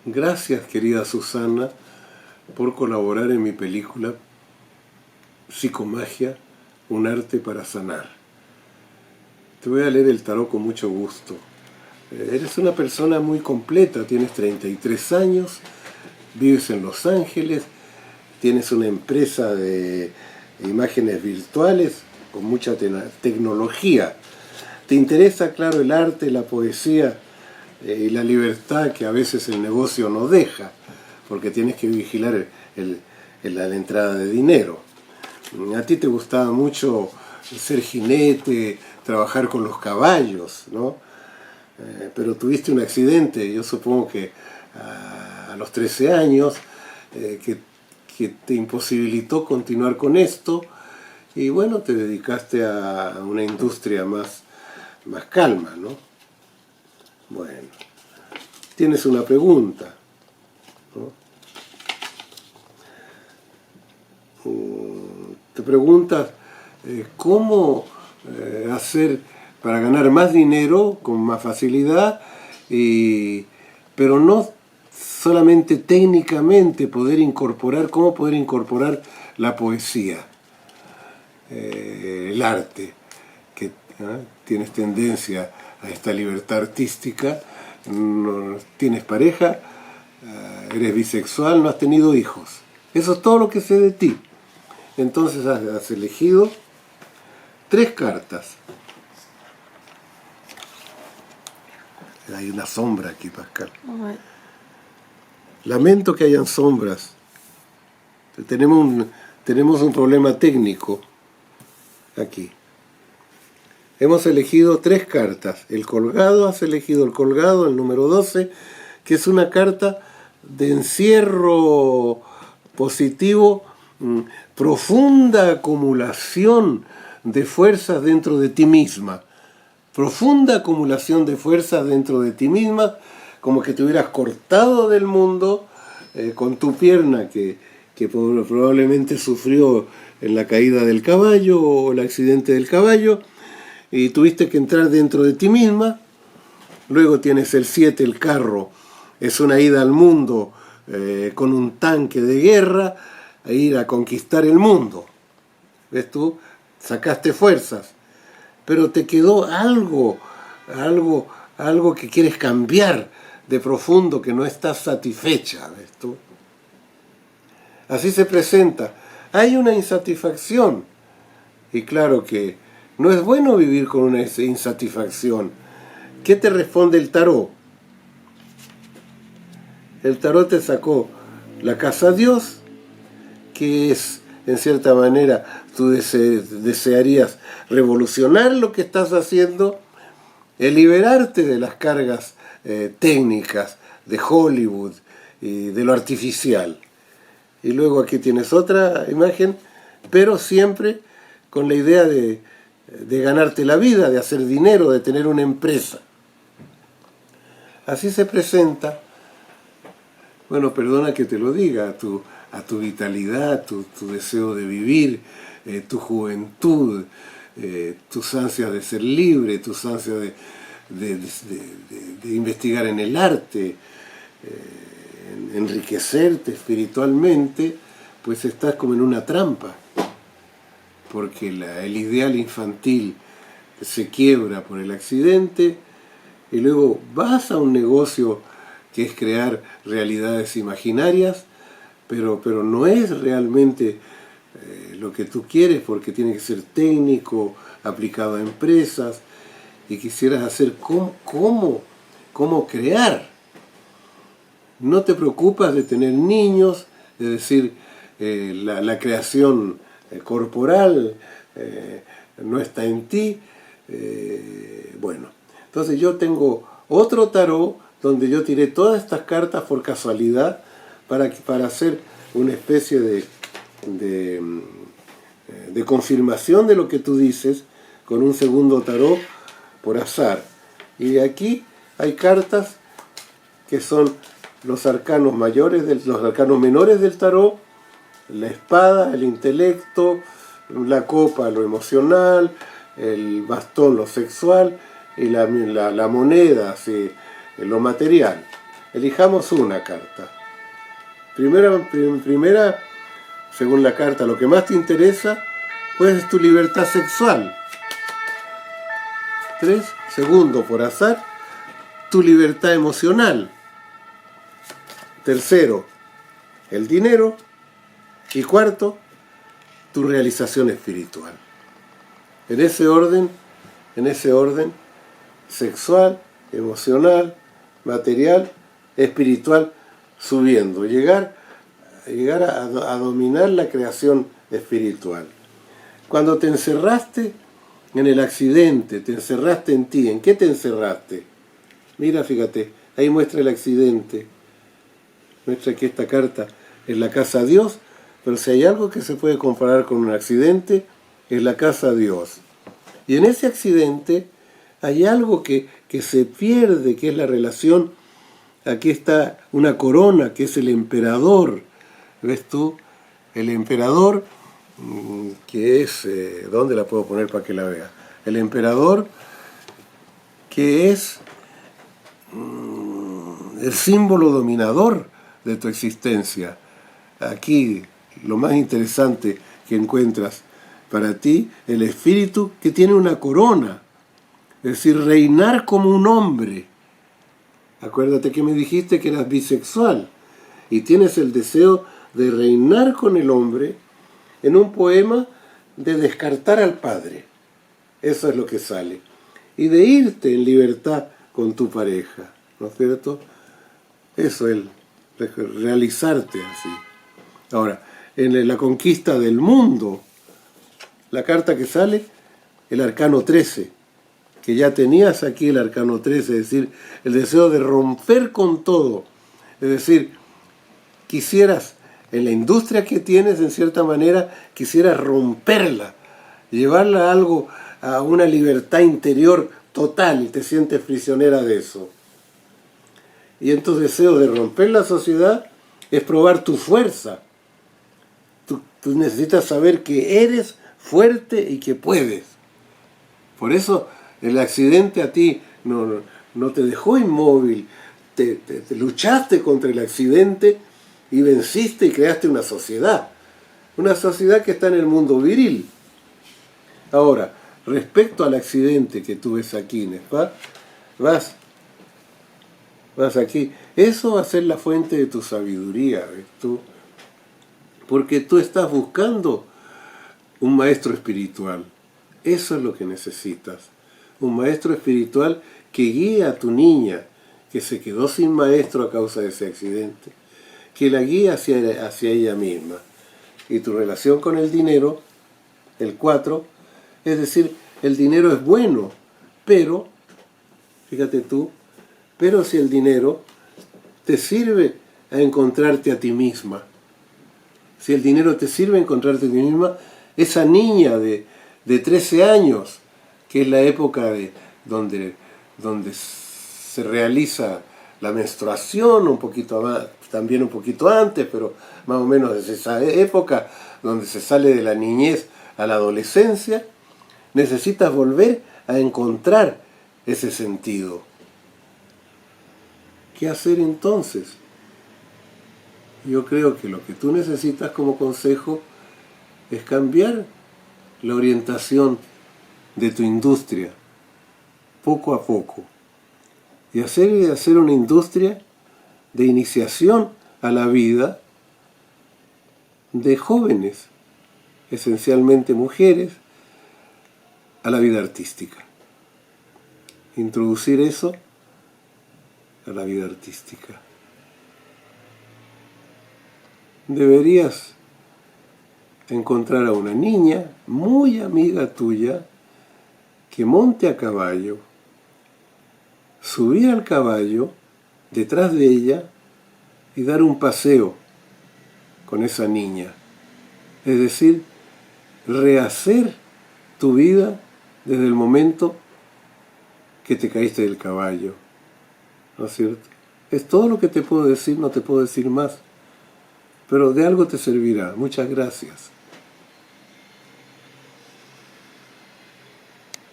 Gracias, querida Susana, por colaborar en mi película Psicomagia, un arte para sanar. Te voy a leer el tarot con mucho gusto. Eres una persona muy completa, tienes 33 años, vives en Los Ángeles, tienes una empresa de imágenes virtuales con mucha tecnología. Te interesa, claro, el arte, la poesía y la libertad que a veces el negocio no deja, porque tienes que vigilar la entrada de dinero. A ti te gustaba mucho ser jinete, trabajar con los caballos, ¿no? Pero tuviste un accidente, yo supongo que a los 13 años, que te imposibilitó continuar con esto, y bueno, te dedicaste a una industria más calma, ¿no? Bueno, tienes una pregunta, ¿no? Te preguntas cómo hacer para ganar más dinero con más facilidad, pero no solamente técnicamente cómo poder incorporar la poesía, el arte, que tienes tendencia a esta libertad artística, no tienes pareja, eres bisexual, no has tenido hijos. Eso es todo lo que sé de ti. Entonces has elegido 3 cartas. Hay una sombra aquí, Pascal. Lamento que hayan sombras. Tenemos un problema técnico aquí. Hemos elegido 3 cartas. Has elegido el colgado, el número 12, que es una carta de encierro positivo, profunda acumulación de fuerzas dentro de ti misma. Profunda acumulación de fuerzas dentro de ti misma, como que te hubieras cortado del mundo con tu pierna que probablemente sufrió en la caída del caballo o el accidente del caballo, y tuviste que entrar dentro de ti misma. Luego tienes el 7, el carro, es una ida al mundo con un tanque de guerra, a ir a conquistar el mundo. ¿Ves tú? Sacaste fuerzas, pero te quedó algo que quieres cambiar de profundo, que no estás satisfecha, ¿ves tú? Así se presenta. Hay una insatisfacción, y claro que no es bueno vivir con una insatisfacción. ¿Qué te responde el tarot? El tarot te sacó la casa Dios, que es, en cierta manera, tú desearías revolucionar lo que estás haciendo, el liberarte de las cargas técnicas de Hollywood y de lo artificial. Y luego aquí tienes otra imagen, pero siempre con la idea de ganarte la vida, de hacer dinero, de tener una empresa. Así se presenta. Bueno, perdona que te lo diga, a tu vitalidad, tu deseo de vivir, tu juventud, tus ansias de ser libre, tus ansias de investigar en el arte, enriquecerte espiritualmente, pues estás como en una trampa, porque el ideal infantil se quiebra por el accidente, y luego vas a un negocio que es crear realidades imaginarias, pero no es realmente lo que tú quieres, porque tiene que ser técnico, aplicado a empresas, y quisieras hacer cómo crear. No te preocupas de tener niños, es decir, la creación corporal no está en ti. Bueno, entonces yo tengo otro tarot donde yo tiré todas estas cartas por casualidad para hacer una especie de confirmación de lo que tú dices, con un segundo tarot por azar. Y aquí hay cartas que son los arcanos los arcanos menores del tarot: la espada, el intelecto; la copa, lo emocional; el bastón, lo sexual; y la moneda, sí, lo material. elijamos una carta. Primera, según la carta, lo que más te interesa, pues es tu libertad sexual. 3, segundo, por azar, tu libertad emocional. Tercero, el dinero. Y cuarto, tu realización espiritual. En ese orden, sexual, emocional, material, espiritual, subiendo. Llegar a dominar la creación espiritual. Cuando te encerraste en el accidente, te encerraste en ti, ¿en qué te encerraste? Mira, fíjate, ahí muestra el accidente. Muestra que esta carta es la casa a Dios, pero si hay algo que se puede comparar con un accidente, es la casa a Dios. Y en ese accidente hay algo que se pierde, que es la relación. Aquí está una corona, que es el emperador. ¿Ves tú? El emperador, que es... ¿dónde la puedo poner para que la vea? El emperador, que es el símbolo dominador de tu existencia. Aquí, lo más interesante que encuentras para ti, el espíritu que tiene una corona. Es decir, reinar como un hombre. Acuérdate que me dijiste que eras bisexual y tienes el deseo de reinar con el hombre en un poema de descartar al padre. Eso es lo que sale. Y de irte en libertad con tu pareja, ¿no es cierto? Eso es realizarte así. Ahora, en la conquista del mundo, la carta que sale, el arcano 13, que ya tenías aquí el arcano 13, es decir, el deseo de romper con todo. Es decir, quisieras, en la industria que tienes, en cierta manera, quisieras romperla, llevarla a algo, a una libertad interior total, y te sientes prisionera de eso. Y en tu deseo de romper la sociedad es probar tu fuerza. Tú necesitas saber que eres fuerte y que puedes. Por eso el accidente a ti no te dejó inmóvil, te luchaste contra el accidente y venciste y creaste una sociedad que está en el mundo viril. Ahora, respecto al accidente que tú ves aquí, ¿no? Vas aquí, eso va a ser la fuente de tu sabiduría, ¿ves tú? Porque tú estás buscando un maestro espiritual. Eso es lo que necesitas. Un maestro espiritual que guíe a tu niña, que se quedó sin maestro a causa de ese accidente, que la guíe hacia ella misma. Y tu relación con el dinero, el 4, es decir, el dinero es bueno, pero, fíjate tú, pero si el dinero te sirve a encontrarte a ti misma, si el dinero te sirve a encontrarte a ti misma, esa niña de 13 años, que es la época donde se realiza la menstruación, un poquito más, también un poquito antes, pero más o menos desde esa época, donde se sale de la niñez a la adolescencia, necesitas volver a encontrar ese sentido. ¿Qué hacer entonces? Yo creo que lo que tú necesitas como consejo es cambiar la orientación de tu industria, poco a poco, y hacer una industria de iniciación a la vida de jóvenes, esencialmente mujeres, a la vida artística. Introducir eso a la vida artística. Deberías encontrar a una niña muy amiga tuya que monte a caballo, subir al caballo detrás de ella y dar un paseo con esa niña. Es decir, rehacer tu vida desde el momento que te caíste del caballo. ¿No es cierto? Es todo lo que te puedo decir, no te puedo decir más. Pero de algo te servirá. Muchas gracias.